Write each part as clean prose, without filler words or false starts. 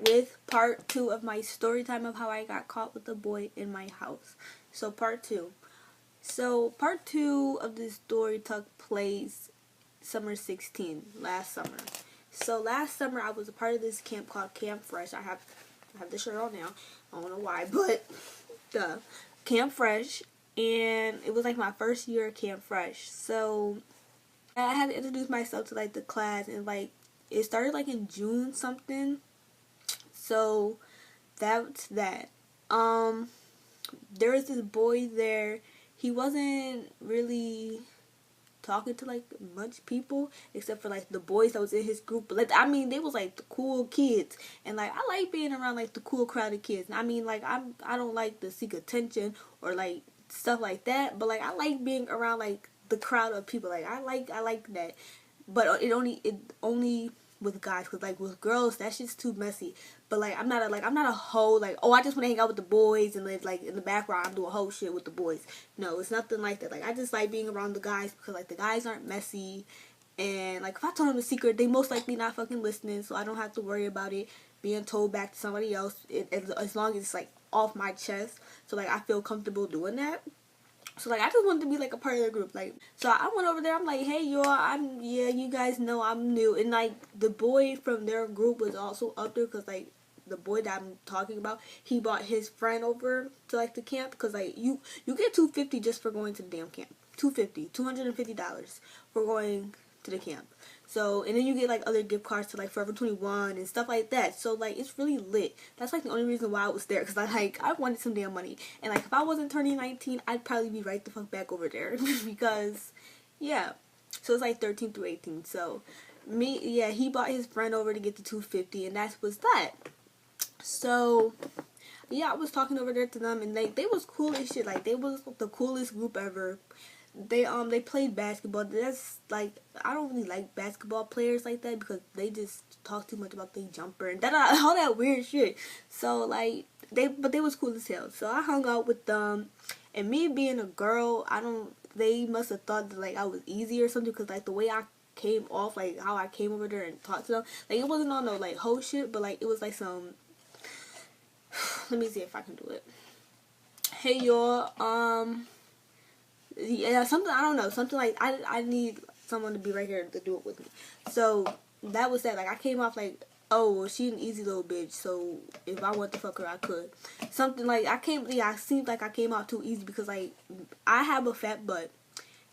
with part 2 of my story time of how I got caught with a boy in my house. So part 2. So part 2 of this story took place summer 16, last summer. So last summer I was a part of this camp called Camp Fresh. I have the shirt on now. I don't know why, but the Camp Fresh, and it was like my first year at Camp Fresh. So I had to introduce myself to like the class, and like it started like in June something. So that's that. There was this boy there. He wasn't really talking to like much people except for like the boys that was in his group. But like, I mean, they was like the cool kids, and like I like being around like the cool crowded kids. I mean, like I don't like to seek attention or like stuff like that, but like I like being around like the crowd of people. Like I like that, but it only with guys, because like with girls that shit's too messy. But like I'm not a hoe, like, oh, I just want to hang out with the boys and live like in the background I'm doing whole shit with the boys. No, it's nothing like that. Like I just like being around the guys because like the guys aren't messy, and like if I tell them a secret they most likely not fucking listening, so I don't have to worry about it being told back to somebody else, as long as it's like off my chest. So like I feel comfortable doing that. So like I just wanted to be like a part of the group. Like, so I went over there. I'm like, hey y'all, you guys know I'm new. And like the boy from their group was also up there, because like the boy that I'm talking about, he brought his friend over to like the camp, because like you get $250 just for going to the damn camp. $250 for going to the camp. So, and then you get like other gift cards to like Forever 21 and stuff like that. So like it's really lit. That's like the only reason why I was there, because I wanted some damn money. And like if I wasn't turning 19, I'd probably be right the fuck back over there because yeah. So it's like 13 through 18. So he bought his friend over to get the $250, and that was that. So yeah, I was talking over there to them, and they was cool as shit. Like they was the coolest group ever. They played basketball. That's like, I don't really like basketball players like that, because they just talk too much about their jumper and that all that weird shit. So like they was cool as hell. So I hung out with them, and me being a girl, they must have thought that like I was easy or something, because like the way I came off, like how I came over there and talked to them, like it wasn't on no like whole shit, but like it was like some let me see if I can do it. Hey y'all, yeah, something, I don't know, something like I need someone to be right here to do it with me. So that was that. Like I came off like, oh well, she an easy little bitch, so if I want to fuck her I could. Something like I seemed like I came off too easy, because like I have a fat butt,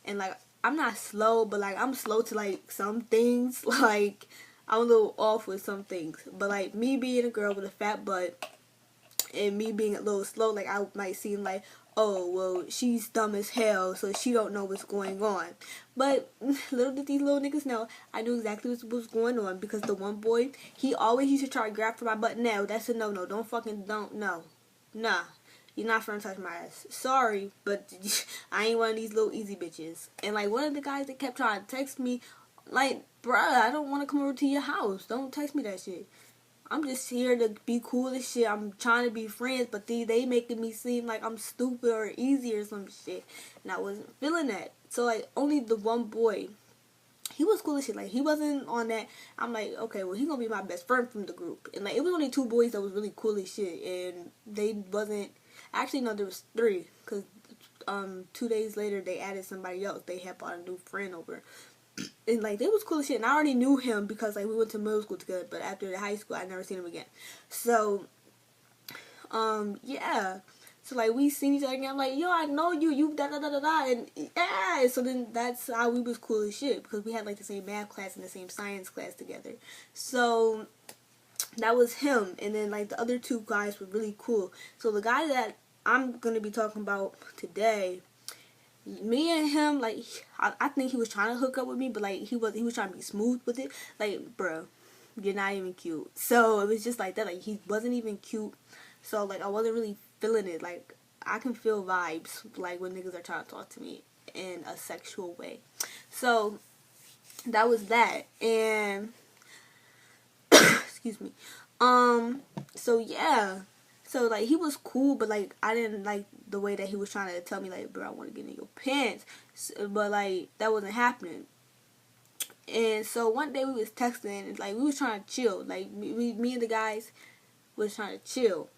and like I'm not slow, but like I'm slow to like some things. Like I'm a little off with some things, but like me being a girl with a fat butt and me being a little slow, like I might seem like, oh well, she's dumb as hell, so she don't know what's going on. But little did these little niggas know, I knew exactly what was going on, because the one boy, he always used to try to grab for my butt. Now that's a no. Nah, you're not finna touch my ass. Sorry, but I ain't one of these little easy bitches. And like one of the guys that kept trying to text me, like, bruh, I don't want to come over to your house. Don't text me that shit. I'm just here to be cool as shit. I'm trying to be friends, but they making me seem like I'm stupid or easy or some shit. And I wasn't feeling that. So like only the one boy, he was cool as shit. Like he wasn't on that. I'm like, okay, well he gonna be my best friend from the group. And like it was only 2 boys that was really cool as shit, and they wasn't. Actually no, there was 3, because 2 days later they added somebody else. They had brought a new friend over. And like they was cool as shit, and I already knew him because like we went to middle school together, but after the high school I never seen him again. So yeah, so like we seen each other again. I'm like, yo, I know you da da da da da, and yeah. So then that's how we was cool as shit, because we had like the same math class and the same science class together. So that was him. And then like the other 2 guys were really cool. So the guy that I'm gonna be talking about today, me and him, like, I think he was trying to hook up with me, but like he was trying to be smooth with it. Like, bro, you're not even cute. So it was just like that. Like he wasn't even cute. So like I wasn't really feeling it. Like I can feel vibes like when niggas are trying to talk to me in a sexual way. So that was that. And excuse me. So yeah. So like he was cool, but like I didn't like the way that he was trying to tell me like, bro, I want to get in your pants. So, but like that wasn't happening. And so one day we was texting, and like we was trying to chill. Like me and the guys, was trying to chill.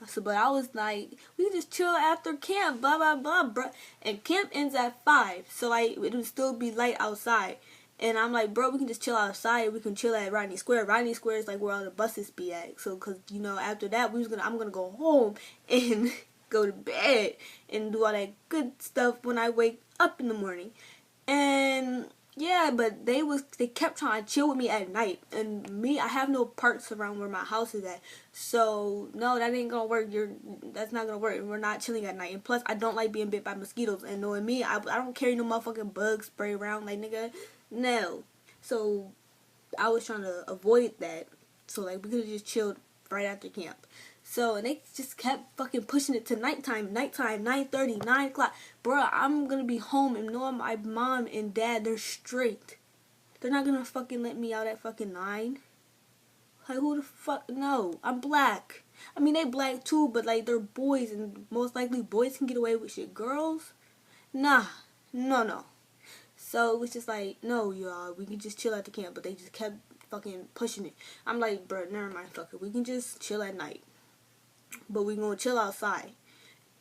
So, but I was like, we can just chill after camp, blah, blah, blah, bro. And camp ends at 5. So, like, it would still be light outside. And I'm like, bro, we can just chill outside. We can chill at Rodney Square. Rodney Square is, like, where all the buses be at. So, because, you know, after that, I'm going to go home and go to bed and do all that good stuff when I wake up in the morning. And yeah, but they kept trying to chill with me at night, and me, I have no parks around where my house is at, so no, that ain't gonna work. That's not gonna work. We're not chilling at night, and plus, I don't like being bit by mosquitoes. And knowing me, I don't carry no motherfucking bug spray around, like, nigga, no. So I was trying to avoid that, so like we could have just chilled right after camp. So, and they just kept fucking pushing it to nighttime, 9:30, 9 o'clock. Bruh, I'm gonna be home and knowing my mom and dad, they're straight. They're not gonna fucking let me out at fucking 9. Like, who the fuck? No, I'm black. I mean, they black too, but like, they're boys, and most likely boys can get away with shit. Girls? Nah. No. So, it was just like, no, y'all, we can just chill at the camp, but they just kept fucking pushing it. I'm like, bruh, never mind, fuck it. We can just chill at night. But we gonna chill outside.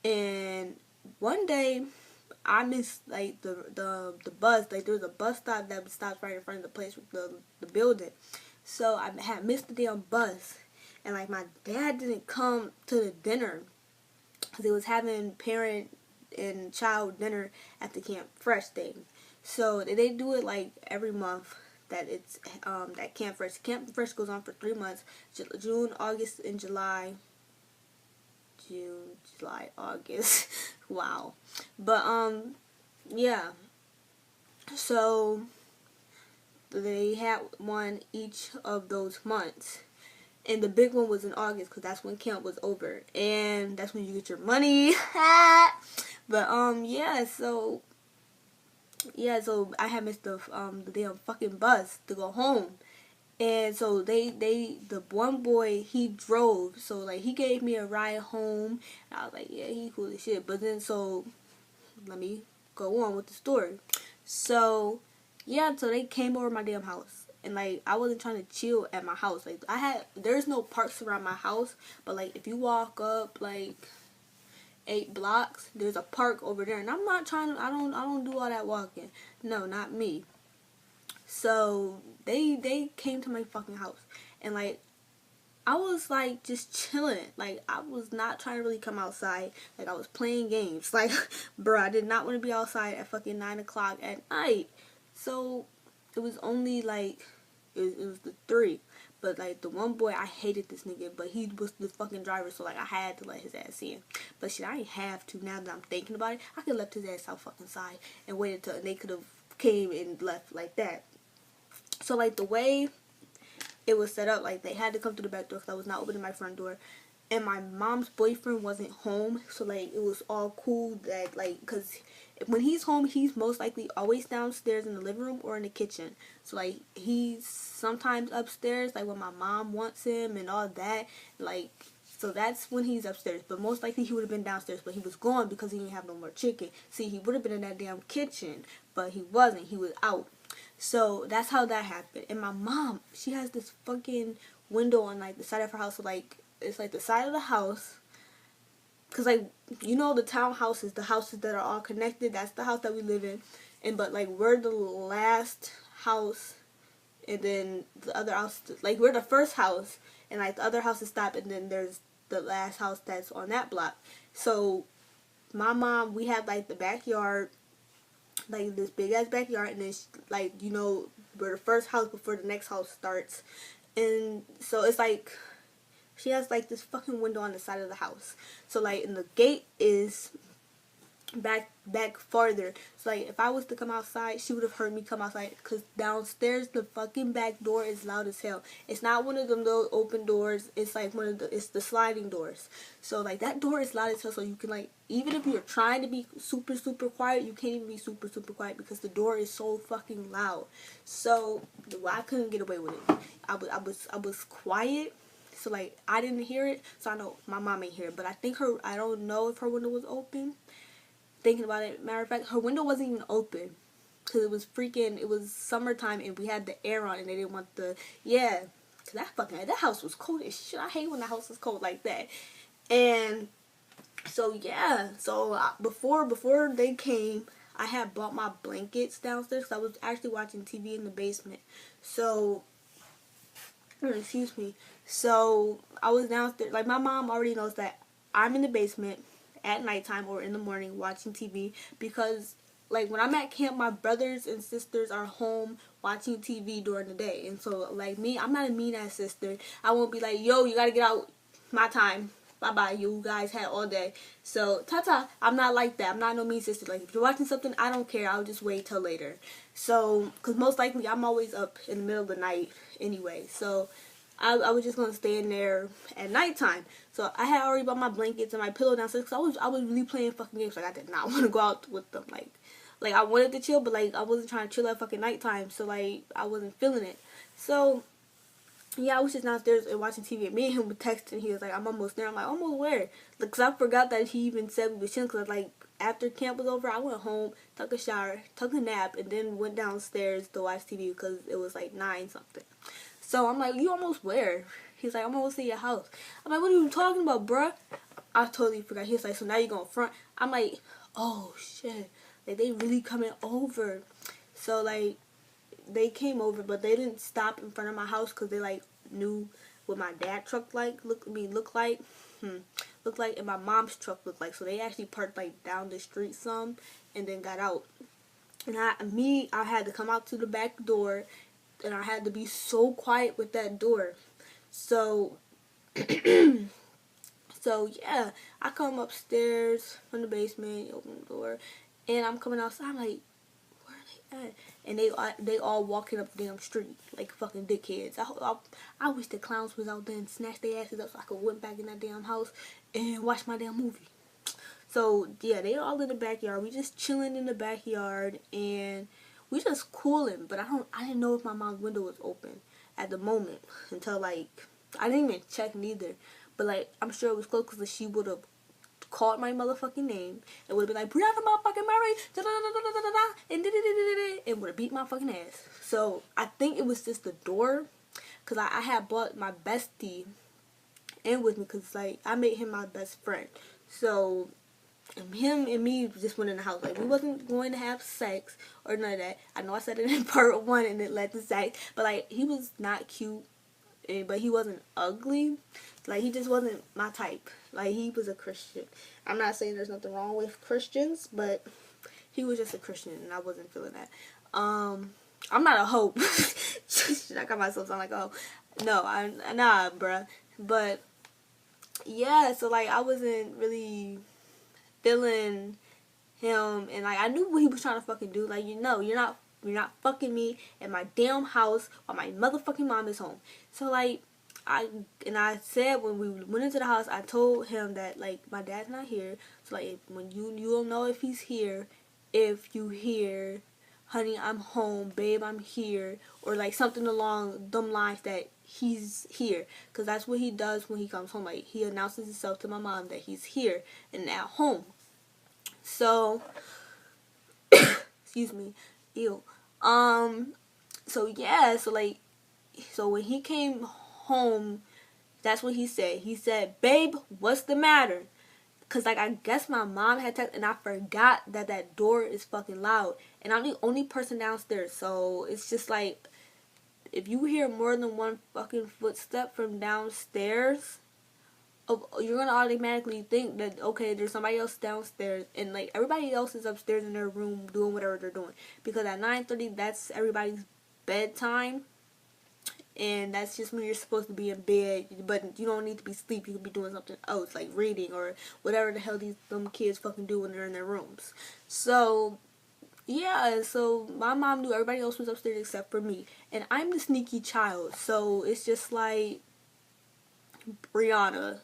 And one day I missed like the bus. Like, there was a bus stop that stops right in front of the place with the building. So I had missed the damn bus, and like my dad didn't come to the dinner because they was having parent and child dinner at the Camp Fresh thing. So they do it like every month. That it's that Camp Fresh. Camp Fresh goes on for 3 months: June, August, and July. June, July, August. Wow. But yeah. So they had one each of those months, and the big one was in August because that's when camp was over, and that's when you get your money. But yeah. So I had missed the damn fucking bus to go home. And so the one boy, he drove, so like he gave me a ride home, and I was like, yeah, he cool as shit. But then, so let me go on with the story. So yeah, so they came over my damn house, and like I wasn't trying to chill at my house. Like, there's no parks around my house, but like if you walk up like 8 blocks, there's a park over there, and I'm not trying to. I don't do all that walking. No, not me. So they came to my fucking house, and like I was like just chilling. Like, I was not trying to really come outside. Like, I was playing games. Like, bro, I did not want to be outside at fucking 9 o'clock at night. So it was only like it was the 3. But like the one boy, I hated this nigga, but he was the fucking driver, so like I had to let his ass in. But shit, I ain't have to. Now that I'm thinking about it, I could have left his ass out fucking side and waited till they could have came and left like that. So, like, the way it was set up, like, they had to come through the back door because I was not opening my front door. And my mom's boyfriend wasn't home. So, like, it was all cool that, like, because when he's home, he's most likely always downstairs in the living room or in the kitchen. So, like, he's sometimes upstairs, like, when my mom wants him and all that. Like, so that's when he's upstairs. But most likely he would have been downstairs, but he was gone because he didn't have no more chicken. See, he would have been in that damn kitchen, but he wasn't. He was out. So that's how that happened. And my mom, she has this fucking window on like the side of her house. So like, it's like the side of the house. Cause like, you know, the townhouses, the houses that are all connected, that's the house that we live in. And but like, we're the last house, and then the other house, like we're the first house, and like the other houses stop, and then there's the last house that's on that block. So my mom, we had like the backyard, like this big ass backyard, and then like, you know, we're the first house before the next house starts. And so it's like she has like this fucking window on the side of the house. So like, and the gate is back farther. So like, if I was to come outside, she would have heard me come outside, because downstairs the fucking back door is loud as hell. It's not one of them little open doors. It's like it's the sliding doors. So like, that door is loud as hell. So you can like, even if you're trying to be super quiet, you can't even be super quiet because the door is so fucking loud. So I couldn't get away with it. I was quiet. So like, I didn't hear it. So I know my mom ain't hear it. But I think I don't know if her window was open. Thinking about it, matter of fact, her window wasn't even open because it was summertime and we had the air on, and they didn't want yeah. Cause that house was cold as shit. I hate when the house is cold like that. And so yeah, so before they came, I had bought my blankets downstairs. Cause I was actually watching TV in the basement. So excuse me. So I was downstairs. Like, my mom already knows that I'm in the basement at nighttime or in the morning watching TV, because like when I'm at camp, my brothers and sisters are home watching TV during the day. And so like me, I'm not a mean ass sister. I won't be like, yo, you gotta get out my time. Bye bye, you guys had all day. So ta-ta, I'm not like that. I'm not no mean sister. Like, if you're watching something, I don't care. I'll just wait till later. So, because most likely I'm always up in the middle of the night anyway. So I was just gonna stay in there at nighttime. So I had already bought my blankets and my pillow downstairs, because I was really playing fucking games. Like, I did not want to go out with them. Like I wanted to chill, but like I wasn't trying to chill at fucking nighttime. So like I wasn't feeling it. So yeah, I was just downstairs and watching TV, and me and him were texting. He was like, I'm almost there. I'm like, almost where? Because I forgot that he even said we were chilling. Because like after camp was over, I went home, took a shower, took a nap, and then went downstairs to watch TV because it was like 9 something. So I'm like, you almost where? He's like, I'm almost at your house. I'm like, what are you talking about, bruh? I totally forgot. He's like, so now you're going front. I'm like, oh shit. Like, they really coming over. So like, they came over, but they didn't stop in front of my house because they like knew what my dad truck looked like, and my mom's truck looked like. So they actually parked like down the street some, and then got out. And I had to come out to the back door, and I had to be so quiet with that door. So so yeah, I come upstairs from the basement, open the door, and I'm coming outside. I'm like, where are they at? And they all walking up the damn street like fucking dickheads. I wish the clowns was out there and snatched their asses up so I could went back in that damn house and watch my damn movie. So yeah, they all in the backyard. We just chilling in the backyard, and we just cooling. But I didn't know if my mom's window was open at the moment until like I didn't even check neither. But like I'm sure it was close, because she would have called my motherfucking name and would have been like, Brianna motherfucking Murray, and would have beat my fucking ass. So I think it was just the door, because I had brought my bestie in with me, because like I made him my best friend. So him and me just went in the house. Like, we wasn't going to have sex or none of that. I know I said it in part 1 and it led to sex, but like he was not cute, but he wasn't ugly. Like, he just wasn't my type. Like, he was a Christian. I'm not saying there's nothing wrong with Christians, but he was just a Christian, and I wasn't feeling that. I'm not a hoe. I got myself sound like a hoe. No, nah, bruh. But yeah, so like I wasn't really feeling him, and like I knew what he was trying to fucking do. Like, you're not fucking me in my damn house while my motherfucking mom is home. So like I said, when we went into the house, I told him that like my dad's not here. So like, when you'll know if he's here if you hear, honey, I'm home, babe, I'm here, or like something along them lines, that he's here, because that's what he does when he comes home. Like, he announces himself to my mom that he's here and at home. So excuse me, ew. So yeah, so when he came home, that's what he said. He said, babe, what's the matter? Because, like, I guess my mom had texted, and I forgot that door is fucking loud. And I'm the only person downstairs. So, it's just like, if you hear more than one fucking footstep from downstairs, you're going to automatically think that, okay, there's somebody else downstairs. And, like, everybody else is upstairs in their room doing whatever they're doing. Because at 9:30, that's everybody's bedtime. And that's just when you're supposed to be in bed, but you don't need to be asleep. You could be doing something else, like reading or whatever the hell them kids fucking do when they're in their rooms. So yeah, so my mom knew everybody else was upstairs except for me, and I'm the sneaky child. So it's just like, Brianna,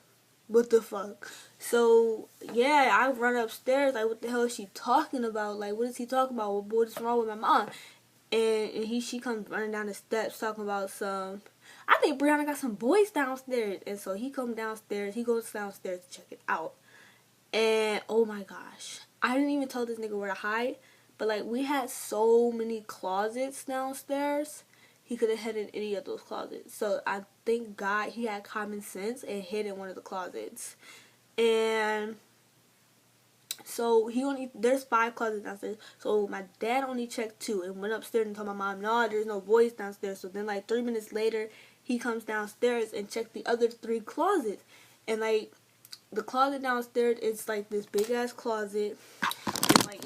what the fuck? So yeah, I run upstairs like, what the hell is she talking about? Like, what is he talking about? What is wrong with my mom? And she comes running down the steps talking about I think Brianna got some boys downstairs. And so he goes downstairs to check it out. And oh my gosh, I didn't even tell this nigga where to hide. But like, we had so many closets downstairs. he could have hid in any of those closets. So I thank God he had common sense and hid in one of the closets. And so there's 5 closets downstairs. So my dad only checked 2 and went upstairs and told my mom, no, there's no boys downstairs. So then like 3 minutes later, he comes downstairs and checked the other 3 closets. And like the closet downstairs is like this big ass closet. And like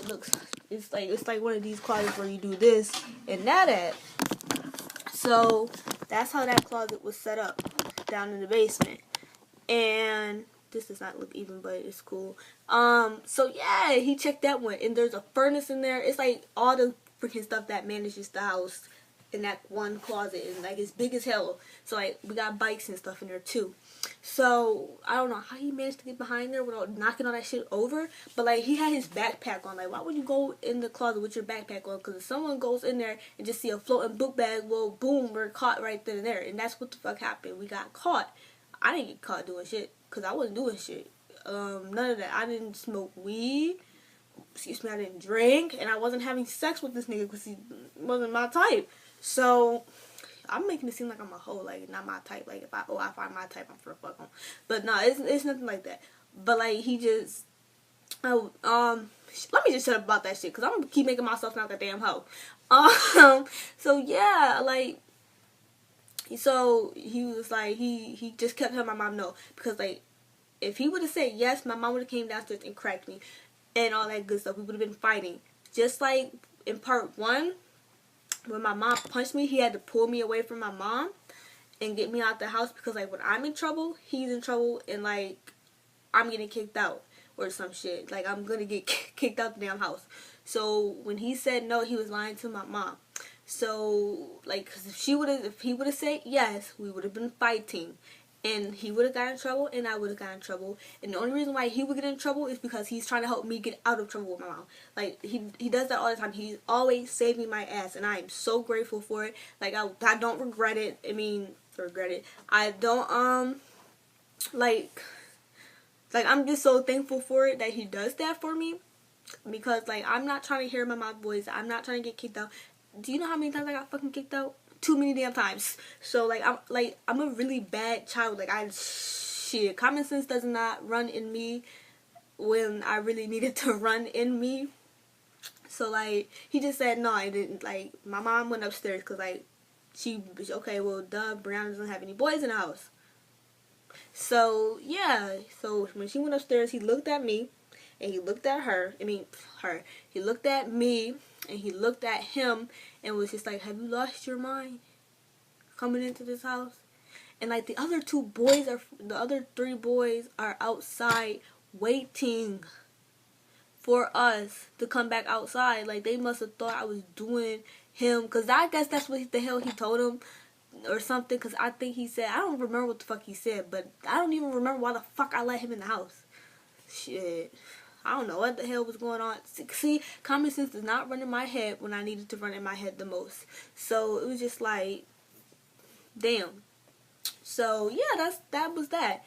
it's like one of these closets where you do this and that at. So that's how that closet was set up down in the basement. And this does not look even, but it's cool. So yeah, he checked that one, and there's a furnace in there. It's like all the freaking stuff that manages the house in that one closet, and like it's big as hell. So like we got bikes and stuff in there too. So I don't know how he managed to get behind there without knocking all that shit over. But like he had his backpack on. Like why would you go in the closet with your backpack on? Because if someone goes in there and just see a floating book bag, well, boom, we're caught right then and there. And that's what the fuck happened. We got caught. I didn't get caught doing shit because I wasn't doing shit. None of that. I didn't smoke weed. Excuse me, I didn't drink, and I wasn't having sex with this nigga because he wasn't my type. So I'm making it seem like I'm a hoe, like not my type. Like if I find my type, I'm for fuck him. But no, it's nothing like that. But like he just, let me just shut up about that shit because I'm gonna keep making myself sound like a damn hoe. So yeah, like. So he was like, he just kept telling my mom no. Because, like, if he would have said yes, my mom would have came downstairs and cracked me. And all that good stuff. We would have been fighting. Just like in part 1, when my mom punched me, he had to pull me away from my mom and get me out the house. Because, like, when I'm in trouble, he's in trouble. And, like, I'm getting kicked out or some shit. Like, I'm going to get kicked out the damn house. So, when he said no, he was lying to my mom. So, like, cause if he would have said yes, we would have been fighting. And he would have got in trouble, and I would have got in trouble. And the only reason why he would get in trouble is because he's trying to help me get out of trouble with my mom. Like, he does that all the time. He's always saving my ass, and I am so grateful for it. Like, I don't regret it. I don't, like, I'm just so thankful for it that he does that for me. Because, like, I'm not trying to hear my mom's voice. I'm not trying to get kicked out. Do you know how many times I got fucking kicked out? Too many damn times. So I'm a really bad child. Like common sense does not run in me when I really needed to run in me. So like he just said no. I didn't. Like my mom went upstairs because like okay, well duh, Brianna doesn't have any boys in the house. So yeah. So when she went upstairs, he looked at me and he looked at her. He looked at me. And he looked at him and was just like, have you lost your mind coming into this house? And like the other 3 boys are outside waiting for us to come back outside. Like they must have thought I was doing him. Because I guess that's what the hell he told him or something. Because I think he said, I don't remember what the fuck he said. But I don't even remember why the fuck I let him in the house. Shit. I don't know what the hell was going on. See, common sense does not run in my head when I needed to run in my head the most. So it was just like, damn. So yeah, that was that.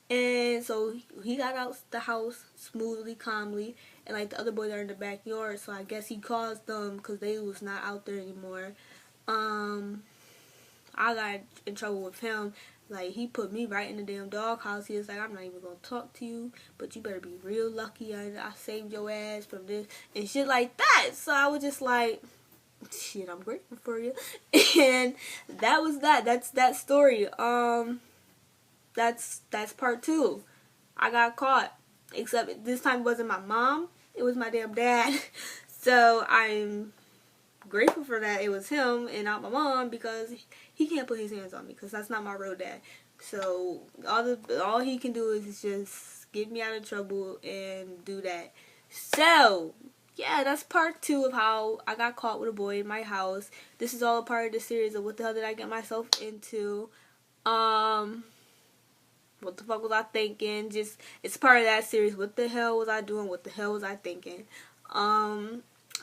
And so he got out the house smoothly, calmly, and like the other boys are in the backyard. So I guess he caused them because they was not out there anymore. I got in trouble with him. Like, he put me right in the damn doghouse. He was like, I'm not even going to talk to you, but you better be real lucky I saved your ass from this and shit like that. So I was just like, shit, I'm grateful for you. And that was that. That's that story. That's part 2. I got caught. Except this time it wasn't my mom. It was my damn dad. So I'm grateful for that it was him and not my mom because he can't put his hands on me because that's not my real dad. So all he can do is just get me out of trouble and do that. So yeah, that's part 2 of how I got caught with a boy in my house. This is all a part of the series of what the hell did I get myself into. What the fuck was I thinking? Just it's part of that series. What the hell was I doing? What the hell was I thinking?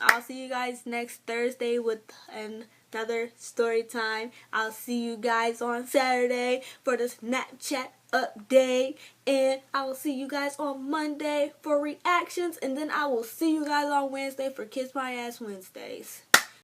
I'll see you guys next Thursday with another story time. I'll see you guys on Saturday for the Snapchat update. And I will see you guys on Monday for reactions. And then I will see you guys on Wednesday for Kiss My Ass Wednesdays.